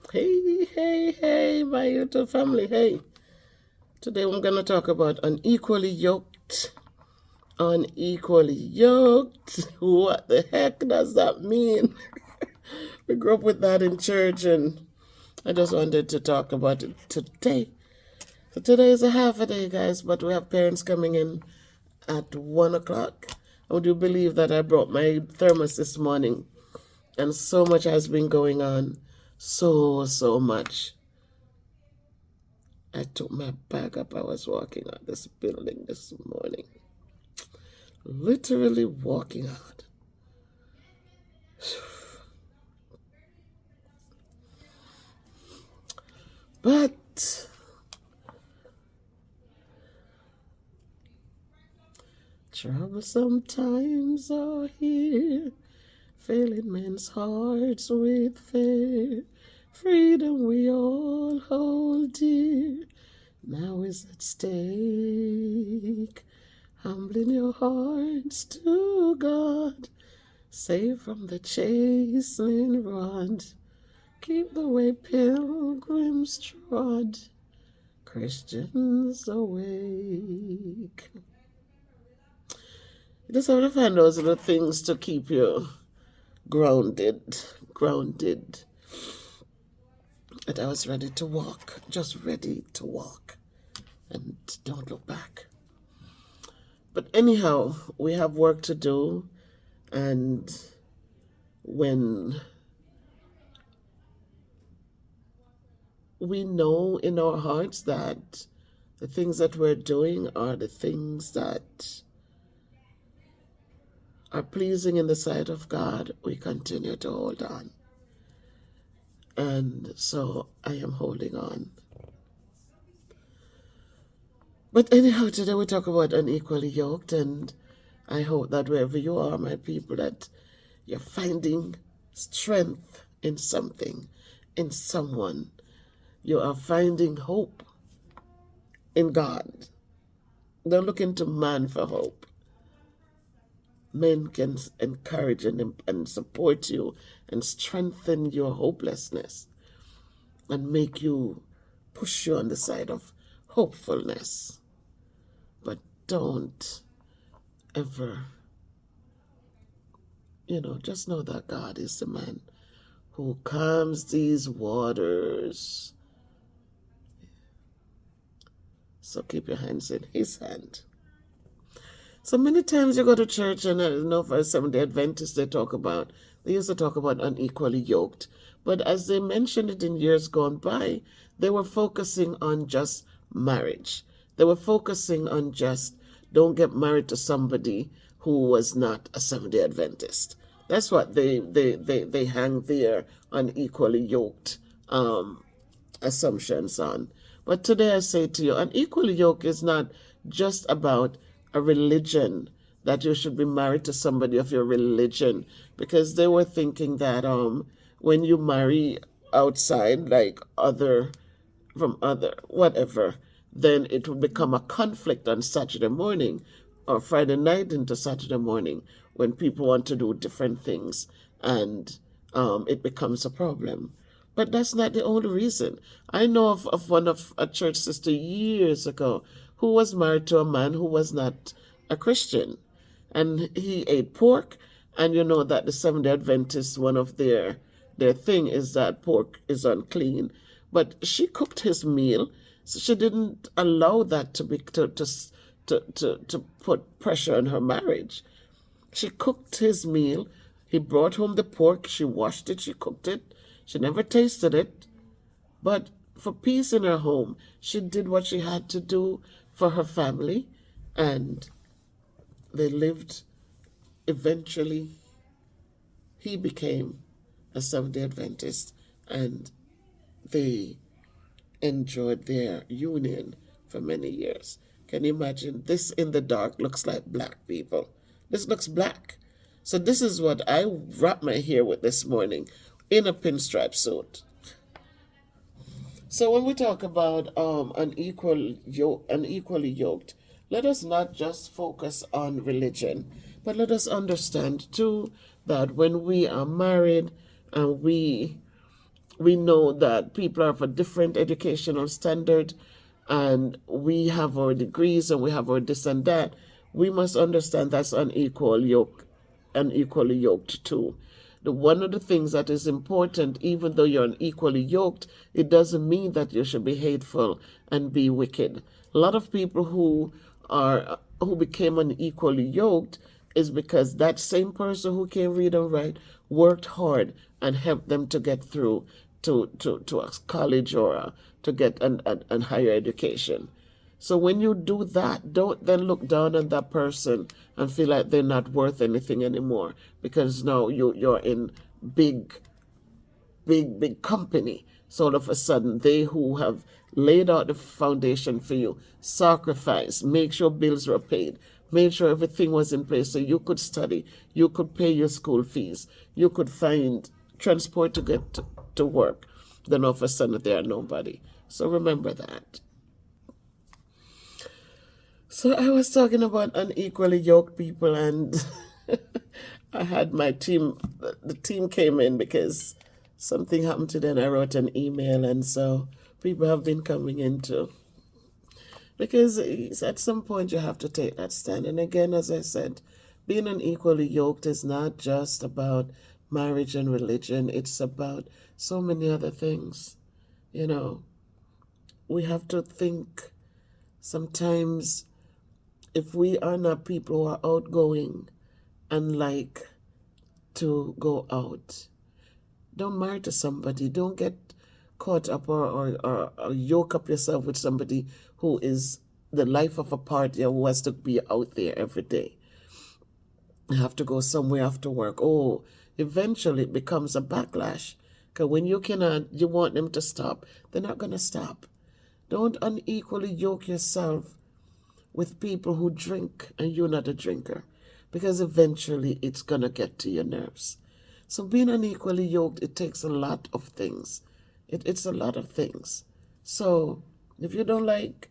Hey, my YouTube family. Hey, today I'm going to talk about unequally yoked. Unequally yoked. What the heck does that mean? We grew up with that in church, and I just wanted to talk about it today. So today is a half a day, guys, but we have parents coming in at 1 o'clock. Would you believe that I brought my thermos this morning? And so much has been going on. So much. I took my bag up. I was walking out this building this morning. Literally walking out. But troublesome times are here, filling men's hearts with fear. Freedom we all hold dear, now is at stake. Humbling your hearts to God, save from the chastening rod. Keep the way pilgrims trod, Christians awake. You just have to find those little things to keep you grounded. And I was ready to walk, just ready to walk, and don't look back. But anyhow, we have work to do, and when we know in our hearts that the things that we're doing are the things that are pleasing in the sight of God, we continue to hold on. And so I am holding on. But anyhow, today we talk about unequally yoked, and I hope that wherever you are, my people, that you're finding strength in something, in someone. You are finding hope in God. Don't look into man for hope. Men can encourage and support you and strengthen your hopelessness and make you, push you on the side of hopefulness. But don't ever, just know that God is the man who calms these waters. So keep your hands in his hand. So many times you go to church, and I know for Seventh-day Adventists they used to talk about unequally yoked. But as they mentioned it in years gone by, they were focusing on just marriage. They were focusing on just, don't get married to somebody who was not a Seventh-day Adventist. That's what they hang their unequally yoked assumptions on. But today I say to you, unequally yoked is not just about a religion, that you should be married to somebody of your religion, because they were thinking that when you marry outside, like other whatever, then it would become a conflict on Saturday morning or Friday night into Saturday morning when people want to do different things, and it becomes a problem. But that's not the only reason. I know of a church sister years ago who was married to a man who was not a Christian. And he ate pork. And you know that the Seventh-day Adventists, one of their thing is that pork is unclean. But she cooked his meal, so she didn't allow that to put pressure on her marriage. She cooked his meal. He brought home the pork. She washed it. She cooked it. She never tasted it. But for peace in her home, she did what she had to do for her family. And they lived. Eventually, he became a Seventh-day Adventist. And they enjoyed their union for many years. Can you imagine? This in the dark looks like black, people. This looks black. So this is what I wrapped my hair with this morning, in a pinstripe suit. So when we talk about unequally yoked, let us not just focus on religion, but let us understand too that when we are married and we We know that people have a different educational standard, and we have our degrees and we have our this and that. We must understand that's unequally yoked too. One of the things that is important, even though you're unequally yoked, it doesn't mean that you should be hateful and be wicked. A lot of people who became unequally yoked is because that same person who can read and write worked hard and helped them to get through to a college or to get an higher education. So when you do that, don't then look down on that person and feel like they're not worth anything anymore, because now you're in big big company. So all of a sudden, they who have laid out the foundation for you, sacrifice, make sure bills were paid, made sure everything was in place so you could study, you could pay your school fees, you could find transport to get to work. Then all of a sudden, they are nobody. So remember that. So I was talking about unequally yoked people, and I had my team. The team came in because something happened to them. I wrote an email, and so people have been coming in too. Because at some point you have to take that stand. And again, as I said, being unequally yoked is not just about marriage and religion. It's about so many other things. You know, we have to think sometimes, if we are not people who are outgoing and like to go out, don't marry to somebody. Don't get caught up or yoke up yourself with somebody who is the life of a party or who has to be out there every day. You have to go somewhere after work. Oh, eventually it becomes a backlash. Because when you want them to stop, they're not going to stop. Don't unequally yoke yourself with people who drink and you're not a drinker, because eventually it's going to get to your nerves. So being unequally yoked, it takes a lot of things. It's a lot of things. So if you don't like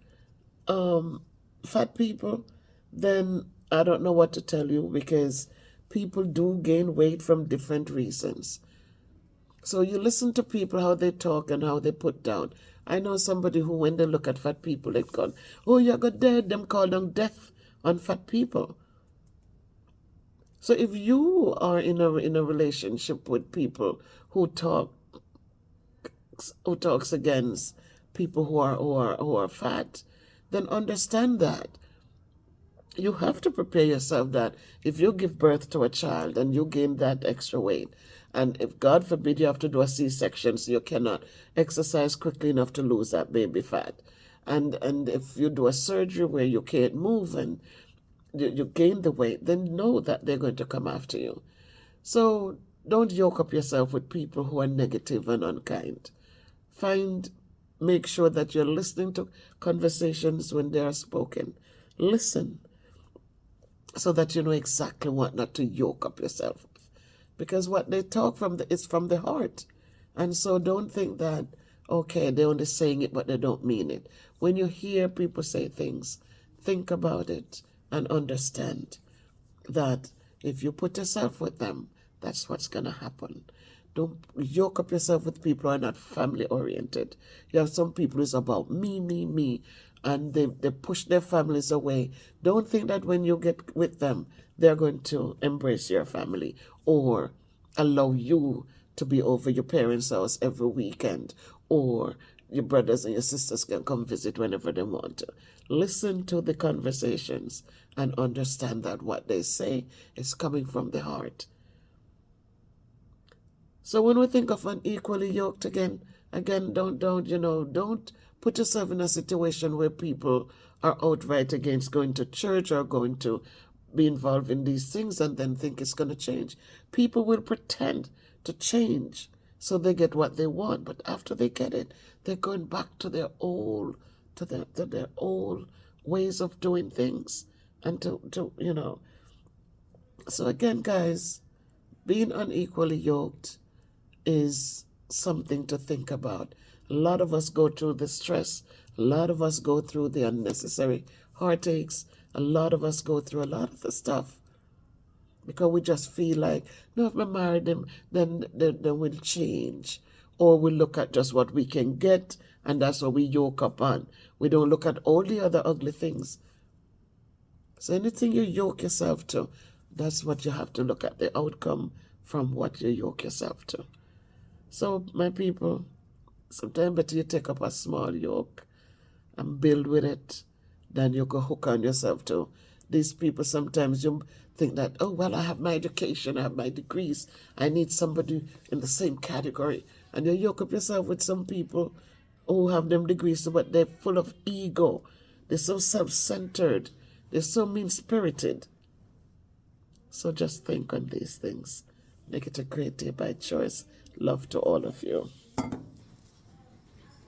fat people, then I don't know what to tell you, because people do gain weight from different reasons. So you listen to people, how they talk and how they put down. I know somebody who, when they look at fat people, they call, oh, you're good dead. Them call them death on fat people. So if you are in a relationship with people who talks against people who are fat, then understand that you have to prepare yourself that if you give birth to a child and you gain that extra weight, and if God forbid you have to do a C-section so you cannot exercise quickly enough to lose that baby fat, and if you do a surgery where you can't move and you gain the weight, then know that they're going to come after you. So don't yoke up yourself with people who are negative and unkind. Make sure that you're listening to conversations when they are spoken. Listen, so that you know exactly what not to yoke up yourself with. Because what they talk from is from the heart. And so don't think that, okay, they're only saying it, but they don't mean it. When you hear people say things, think about it and understand that if you put yourself with them, that's what's going to happen. Don't yoke up yourself with people who are not family oriented. You have some people who's about me, and they push their families away. Don't think that when you get with them, they're going to embrace your family or allow you to be over your parents' house every weekend, or your brothers and your sisters can come visit whenever they want to. Listen to the conversations and understand that what they say is coming from the heart. So when we think of unequally yoked, again, don't put yourself in a situation where people are outright against going to church or going to be involved in these things and then think it's going to change. People will pretend to change so they get what they want, but after they get it, they're going back to their old ways of doing things. And so again, guys, being unequally yoked is something to think about. A lot of us go through the stress. A lot of us go through the unnecessary heartaches. A lot of us go through a lot of the stuff because we just feel like, no, if I marry them, then we'll change. or we look at just what we can get, and that's what we yoke up on. We don't look at all the other ugly things. So anything you yoke yourself to, that's what you have to look at, the outcome from what you yoke yourself to. So, my people, sometimes better you take up a small yoke and build with it than you go hook on yourself to. These people, sometimes you think that, oh, well, I have my education, I have my degrees, I need somebody in the same category. And you yoke up yourself with some people who have them degrees, but they're full of ego. They're so self-centered. They're so mean-spirited. So just think on these things. Make it a great day by choice. Love to all of you.